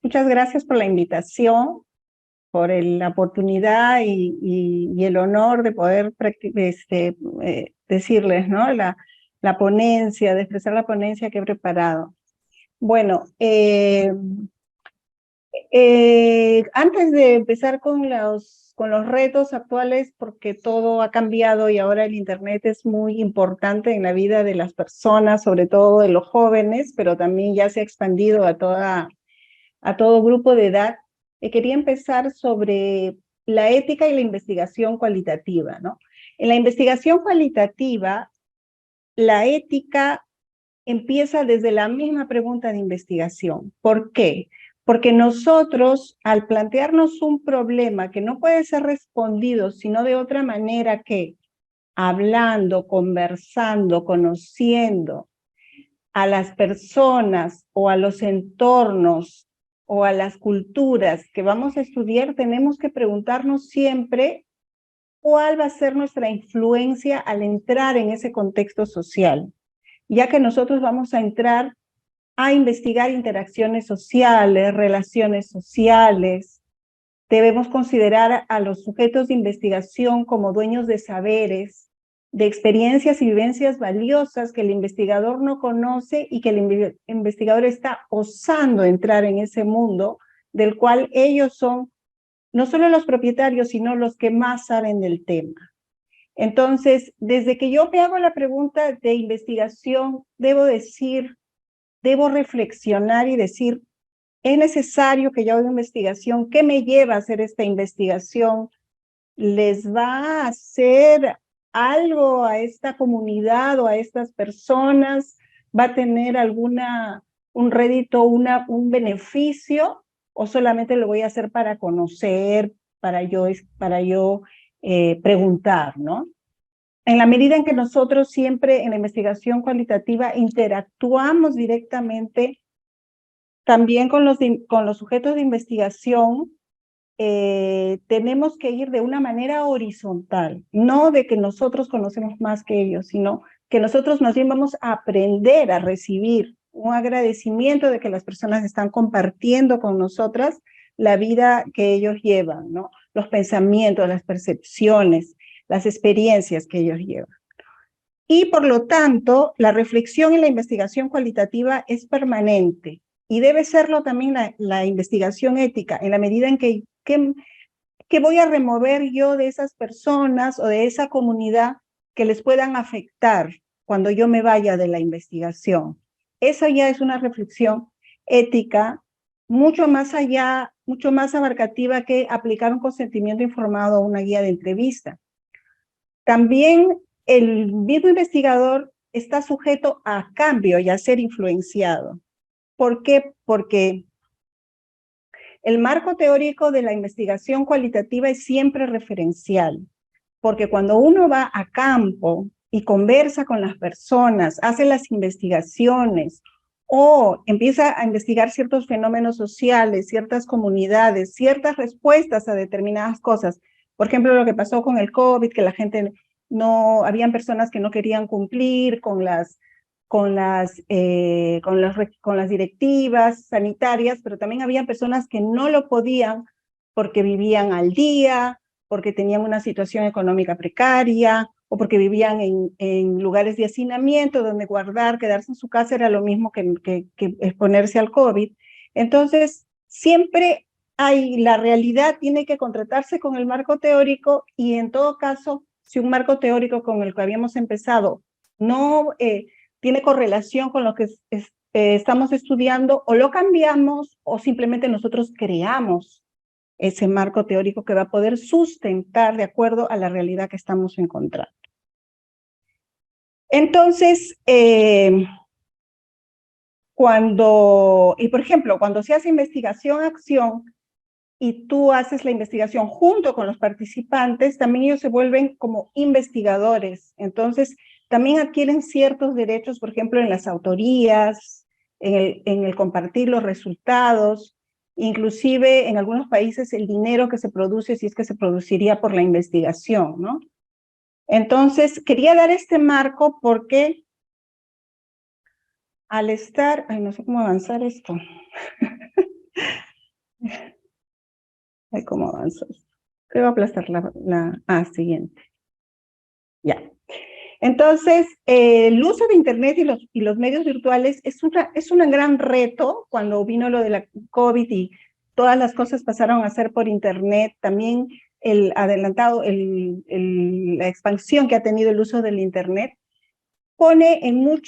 Muchas gracias por la invitación, por la oportunidad y el honor de poder decirles, ¿no? La ponencia, de expresar la ponencia que he preparado. Bueno, antes de empezar con los retos actuales, porque todo ha cambiado y ahora el Internet es muy importante en la vida de las personas, sobre todo de los jóvenes, pero también ya se ha expandido a todo grupo de edad, quería empezar sobre la ética y la investigación cualitativa, ¿no? En la investigación cualitativa, la ética empieza desde la misma pregunta de investigación. ¿Por qué? Porque nosotros, al plantearnos un problema que no puede ser respondido sino de otra manera que hablando, conversando, conociendo a las personas o a los entornos o a las culturas que vamos a estudiar, tenemos que preguntarnos siempre cuál va a ser nuestra influencia al entrar en ese contexto social, ya que nosotros vamos a entrar a investigar interacciones sociales, relaciones sociales. Debemos considerar a los sujetos de investigación como dueños de saberes, de experiencias y vivencias valiosas que el investigador no conoce y que el investigador está osando entrar en ese mundo del cual ellos son no solo los propietarios, sino los que más saben del tema. Entonces, desde que yo me hago la pregunta de investigación, debo reflexionar y decir, ¿es necesario que yo haga investigación? ¿Qué me lleva a hacer esta investigación? ¿Les va a hacer algo a esta comunidad o a estas personas? ¿Va a tener un rédito, un beneficio? ¿O solamente lo voy a hacer para conocer, para yo preguntar, ¿no? En la medida en que nosotros siempre en la investigación cualitativa interactuamos directamente también con los sujetos de investigación, tenemos que ir de una manera horizontal, no de que nosotros conocemos más que ellos, sino que nosotros más bien vamos a aprender a recibir un agradecimiento de que las personas están compartiendo con nosotras la vida que ellos llevan, ¿no? Los pensamientos, las percepciones, las experiencias que ellos llevan. Y por lo tanto, la reflexión y la investigación cualitativa es permanente y debe serlo también la investigación ética, en la medida en que voy a remover yo de esas personas o de esa comunidad que les puedan afectar cuando yo me vaya de la investigación. Esa ya es una reflexión ética mucho más allá, mucho más abarcativa que aplicar un consentimiento informado a una guía de entrevista. También el mismo investigador está sujeto a cambio y a ser influenciado. ¿Por qué? Porque el marco teórico de la investigación cualitativa es siempre referencial, porque cuando uno va a campo y conversa con las personas, hace las investigaciones o empieza a investigar ciertos fenómenos sociales, ciertas comunidades, ciertas respuestas a determinadas cosas, por ejemplo, lo que pasó con el COVID, que la gente habían personas que no querían cumplir con las directivas sanitarias, pero también había personas que no lo podían porque vivían al día, porque tenían una situación económica precaria, o porque vivían en lugares de hacinamiento, donde quedarse en su casa era lo mismo que exponerse al COVID. Entonces, siempre la realidad tiene que contratarse con el marco teórico, y en todo caso, si un marco teórico con el que habíamos empezado no tiene correlación con lo que estamos estudiando, o lo cambiamos o simplemente nosotros creamos ese marco teórico que va a poder sustentar de acuerdo a la realidad que estamos encontrando. Entonces, por ejemplo, cuando se hace investigación-acción y tú haces la investigación junto con los participantes, también ellos se vuelven como investigadores. Entonces, también adquieren ciertos derechos, por ejemplo, en las autorías, en el compartir los resultados, inclusive en algunos países el dinero que se produce, si es que se produciría por la investigación, ¿no? Entonces, quería dar este marco porque al estar, no sé cómo avanzar esto. Ay, ¿cómo avanzo esto? Creo aplastar siguiente. Ya. Entonces, el uso de Internet y los medios virtuales es un gran reto cuando vino lo de la COVID y todas las cosas pasaron a ser por Internet. También la expansión que ha tenido el uso del Internet pone un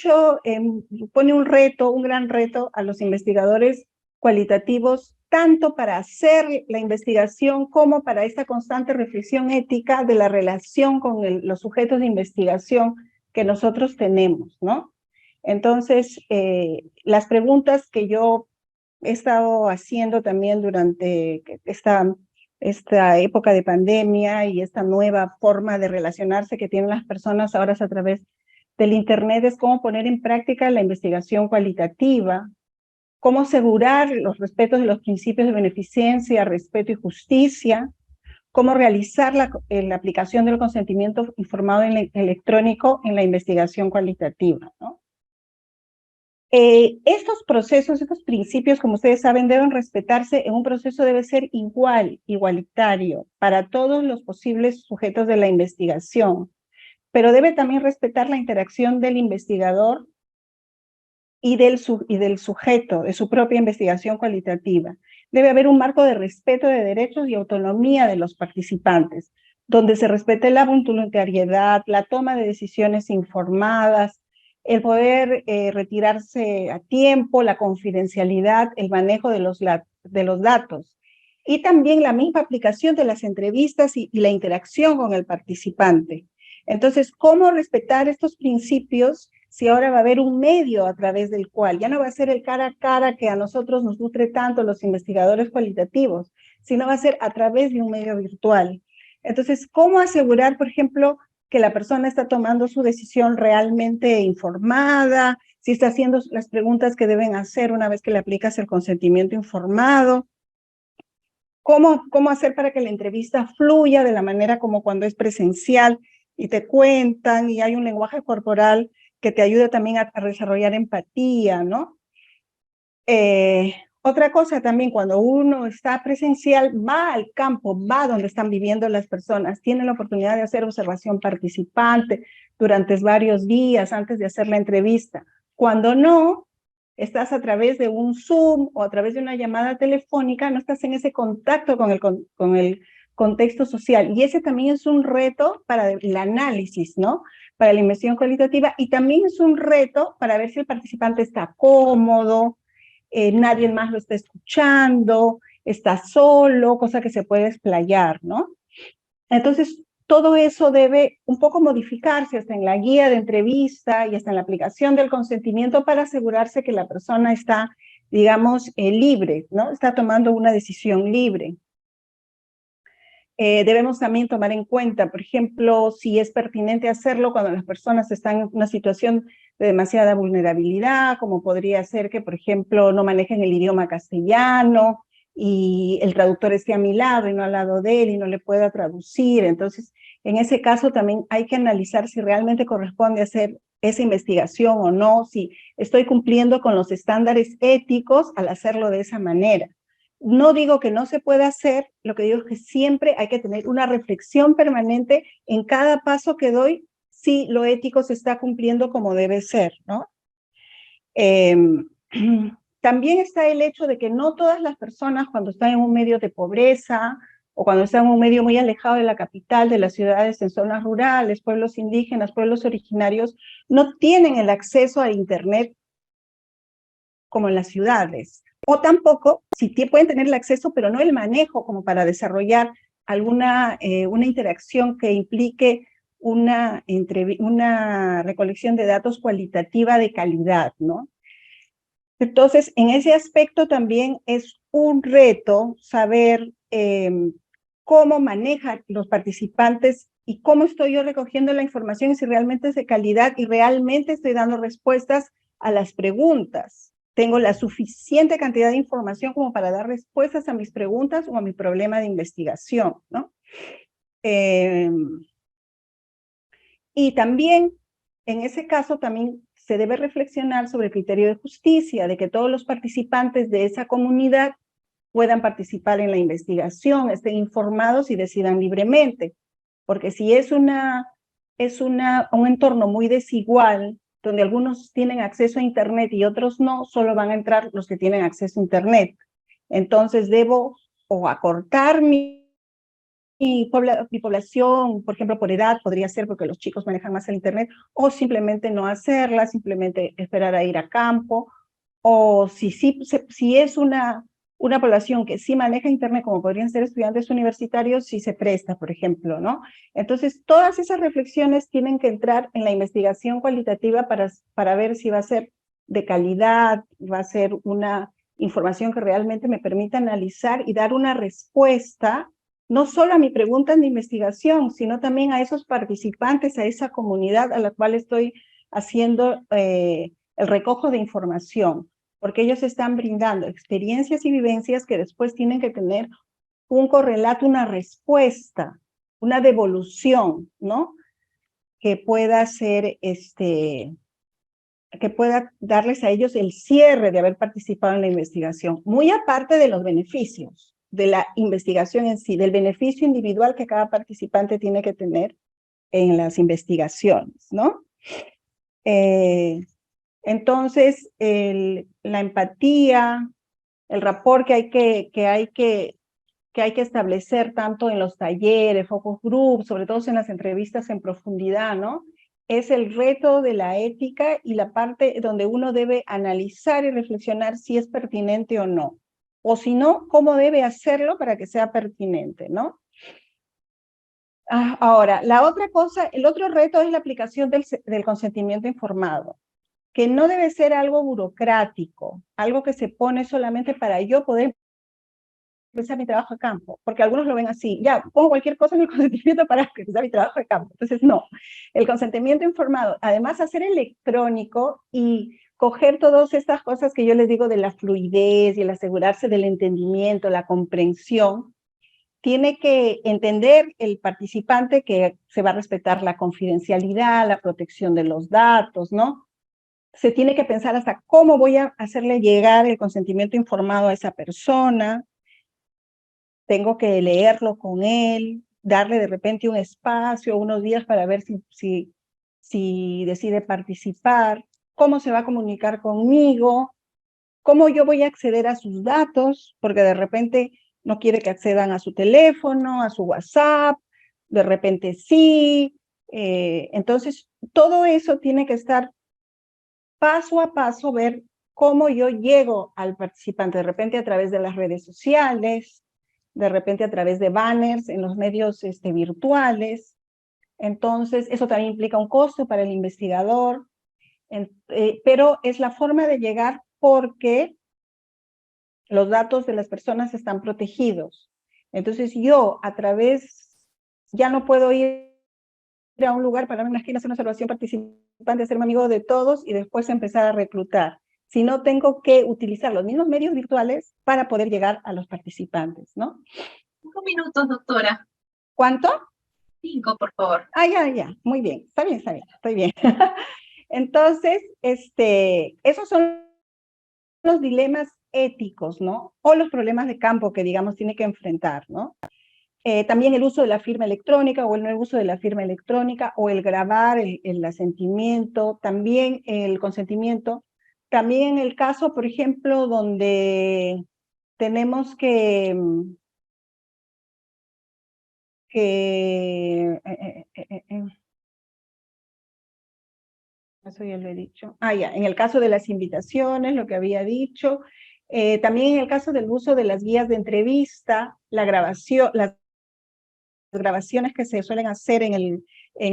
gran reto a los investigadores cualitativos, tanto para hacer la investigación como para esta constante reflexión ética de la relación con los sujetos de investigación que nosotros tenemos, ¿no? Entonces, las preguntas que yo he estado haciendo también durante esta época de pandemia y esta nueva forma de relacionarse que tienen las personas ahora a través del Internet es cómo poner en práctica la investigación cualitativa, cómo asegurar los respetos de los principios de beneficencia, respeto y justicia, cómo realizar la aplicación del consentimiento informado electrónico en la investigación cualitativa, ¿no? Estos procesos, estos principios, como ustedes saben, deben respetarse en un proceso, debe ser igualitario para todos los posibles sujetos de la investigación, pero debe también respetar la interacción del investigador y del sujeto, de su propia investigación cualitativa. Debe haber un marco de respeto de derechos y autonomía de los participantes, donde se respete la voluntariedad, la toma de decisiones informadas, el poder retirarse a tiempo, la confidencialidad, el manejo de los datos, y también la misma aplicación de las entrevistas y la interacción con el participante. Entonces, ¿cómo respetar estos principios si ahora va a haber un medio a través del cual ya no va a ser el cara a cara que a nosotros nos nutre tanto los investigadores cualitativos, sino va a ser a través de un medio virtual? Entonces, ¿cómo asegurar, por ejemplo, que la persona está tomando su decisión realmente informada, si está haciendo las preguntas que deben hacer una vez que le aplicas el consentimiento informado? ¿Cómo hacer para que la entrevista fluya de la manera como cuando es presencial y te cuentan y hay un lenguaje corporal que te ayuda también a desarrollar empatía, ¿no? Otra cosa también, cuando uno está presencial, va al campo, va donde están viviendo las personas, tiene la oportunidad de hacer observación participante durante varios días antes de hacer la entrevista. Cuando no, estás a través de un Zoom o a través de una llamada telefónica, no estás en ese contacto con el contexto social. Y ese también es un reto para el análisis, ¿no? Para la investigación cualitativa, y también es un reto para ver si el participante está cómodo, nadie más lo está escuchando, está solo, cosa que se puede explayar, ¿no? Entonces, todo eso debe un poco modificarse hasta en la guía de entrevista y hasta en la aplicación del consentimiento para asegurarse que la persona está, digamos, libre, ¿no? Está tomando una decisión libre. Debemos también tomar en cuenta, por ejemplo, si es pertinente hacerlo cuando las personas están en una situación de demasiada vulnerabilidad, como podría ser que, por ejemplo, no manejen el idioma castellano y el traductor esté a mi lado y no al lado de él y no le pueda traducir. Entonces, en ese caso también hay que analizar si realmente corresponde hacer esa investigación o no, si estoy cumpliendo con los estándares éticos al hacerlo de esa manera. No digo que no se pueda hacer, lo que digo es que siempre hay que tener una reflexión permanente en cada paso que doy, si lo ético se está cumpliendo como debe ser, ¿no? También está el hecho de que no todas las personas, cuando están en un medio de pobreza o cuando están en un medio muy alejado de la capital, de las ciudades, en zonas rurales, pueblos indígenas, pueblos originarios, no tienen el acceso a Internet como en las ciudades. O tampoco, si pueden tener el acceso, pero no el manejo como para desarrollar una interacción que implique una recolección de datos cualitativa de calidad, ¿no? Entonces, en ese aspecto también es un reto saber cómo manejan los participantes y cómo estoy yo recogiendo la información y si realmente es de calidad y realmente estoy dando respuestas a las preguntas. Tengo la suficiente cantidad de información como para dar respuestas a mis preguntas o a mi problema de investigación, ¿no? Y también, en ese caso, también se debe reflexionar sobre el criterio de justicia, de que todos los participantes de esa comunidad puedan participar en la investigación, estén informados y decidan libremente. Porque si es un entorno muy desigual, donde algunos tienen acceso a Internet y otros no, solo van a entrar los que tienen acceso a Internet. Entonces debo o acortar mi población, por ejemplo, por edad, podría ser porque los chicos manejan más el Internet, o simplemente no hacerla, simplemente esperar a ir a campo, o si es una población que sí maneja Internet, como podrían ser estudiantes universitarios, si se presta, por ejemplo, ¿no? Entonces, todas esas reflexiones tienen que entrar en la investigación cualitativa para ver si va a ser de calidad, va a ser una información que realmente me permita analizar y dar una respuesta no solo a mi pregunta de investigación, sino también a esos participantes, a esa comunidad a la cual estoy haciendo el recojo de información, porque ellos están brindando experiencias y vivencias que después tienen que tener un correlato, una respuesta, una devolución, ¿no? Que pueda ser, que pueda darles a ellos el cierre de haber participado en la investigación, muy aparte de los beneficios de la investigación en sí, del beneficio individual que cada participante tiene que tener en las investigaciones, ¿no? Entonces, la empatía, el rapport que hay que establecer tanto en los talleres, focus groups, sobre todo en las entrevistas en profundidad, ¿no? Es el reto de la ética y la parte donde uno debe analizar y reflexionar si es pertinente o no. O si no, cómo debe hacerlo para que sea pertinente, ¿no? Ahora, la otra cosa, el otro reto es la aplicación del consentimiento informado, que no debe ser algo burocrático, algo que se pone solamente para yo poder empezar mi trabajo de campo, porque algunos lo ven así, ya, pongo cualquier cosa en el consentimiento para empezar mi trabajo de campo. Entonces, no, el consentimiento informado, además hacer electrónico y coger todas estas cosas que yo les digo de la fluidez y el asegurarse del entendimiento, la comprensión, tiene que entender el participante que se va a respetar la confidencialidad, la protección de los datos, ¿no? Se tiene que pensar hasta cómo voy a hacerle llegar el consentimiento informado a esa persona. Tengo que leerlo con él, darle de repente un espacio, unos días para ver si decide participar, cómo se va a comunicar conmigo, cómo yo voy a acceder a sus datos, porque de repente no quiere que accedan a su teléfono, a su WhatsApp, de repente sí. Entonces, todo eso tiene que estar paso a paso, ver cómo yo llego al participante, de repente a través de las redes sociales, de repente a través de banners en los medios virtuales. Entonces, eso también implica un costo para el investigador, pero es la forma de llegar porque los datos de las personas están protegidos. Entonces, yo a través, ya no puedo ir a un lugar, pararme en una esquina, hacer una observación participante, hacerme amigo de todos y después empezar a reclutar. Si no, tengo que utilizar los mismos medios virtuales para poder llegar a los participantes, ¿no? 5 minutos, doctora. ¿Cuánto? 5, por favor. Ya. Muy bien. Está bien, estoy bien. Entonces, esos son los dilemas éticos, ¿no? O los problemas de campo que, digamos, tiene que enfrentar, ¿no? También el uso de la firma electrónica o el no uso de la firma electrónica o el grabar el asentimiento, también el consentimiento. También el caso, por ejemplo, donde tenemos eso ya lo he dicho. En el caso de las invitaciones, lo que había dicho. También en el caso del uso de las guías de entrevista, la grabación, las grabaciones que se suelen hacer en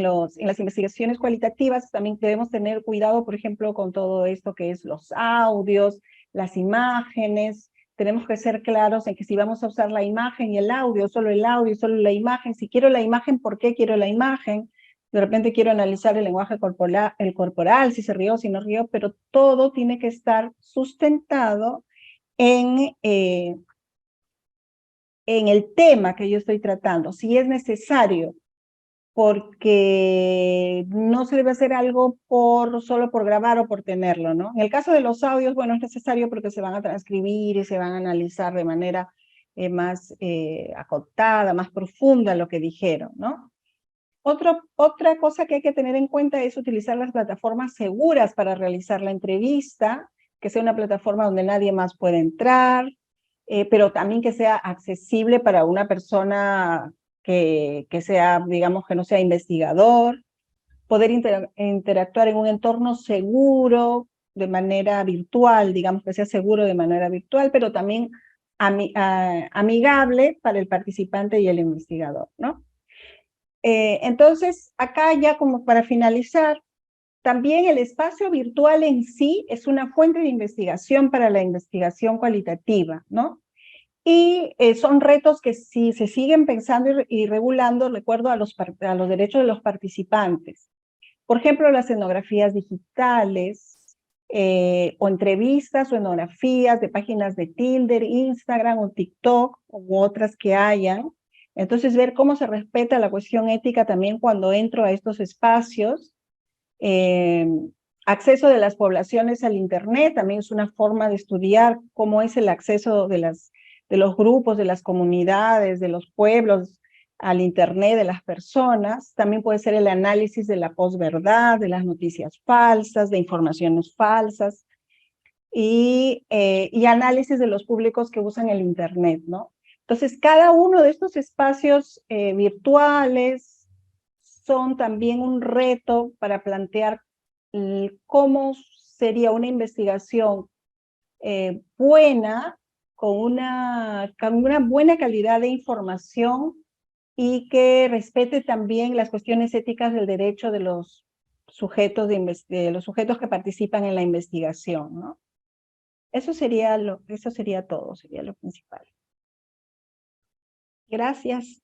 las investigaciones cualitativas, también debemos tener cuidado, por ejemplo, con todo esto que es los audios, las imágenes. Tenemos que ser claros en que si vamos a usar la imagen y el audio, solo la imagen. Si quiero la imagen, ¿por qué quiero la imagen? De repente quiero analizar el lenguaje corporal, si se rió, si no rió, pero todo tiene que estar sustentado en el tema que yo estoy tratando. Si es necesario porque no se debe hacer algo solo por grabar o por tenerlo, ¿no? En el caso de los audios, bueno, es necesario porque se van a transcribir y se van a analizar de manera más acotada, más profunda lo que dijeron, ¿no? Otra cosa que hay que tener en cuenta es utilizar las plataformas seguras para realizar la entrevista, que sea una plataforma donde nadie más puede entrar, pero también que sea accesible para una persona que sea, digamos, que no sea investigador, poder interactuar en un entorno seguro de manera virtual, digamos que sea seguro de manera virtual, pero también amigable para el participante y el investigador, ¿no? Entonces, acá ya como para finalizar, también el espacio virtual en sí es una fuente de investigación para la investigación cualitativa, ¿no? Y son retos que si se siguen pensando y regulando, recuerdo a los derechos de los participantes. Por ejemplo, las escenografías digitales, o entrevistas o etnografías de páginas de Tinder, Instagram o TikTok u otras que hayan. Entonces, ver cómo se respeta la cuestión ética también cuando entro a estos espacios. Acceso de las poblaciones al Internet también es una forma de estudiar cómo es el acceso de los grupos, de las comunidades, de los pueblos al Internet, de las personas. También puede ser el análisis de la posverdad, de las noticias falsas, de informaciones falsas, y análisis de los públicos que usan el Internet, ¿no? Entonces, cada uno de estos espacios virtuales son también un reto para plantear cómo sería una investigación buena, con una buena calidad de información y que respete también las cuestiones éticas del derecho de los sujetos, de los sujetos que participan en la investigación, ¿no? Eso sería todo, sería lo principal. Gracias.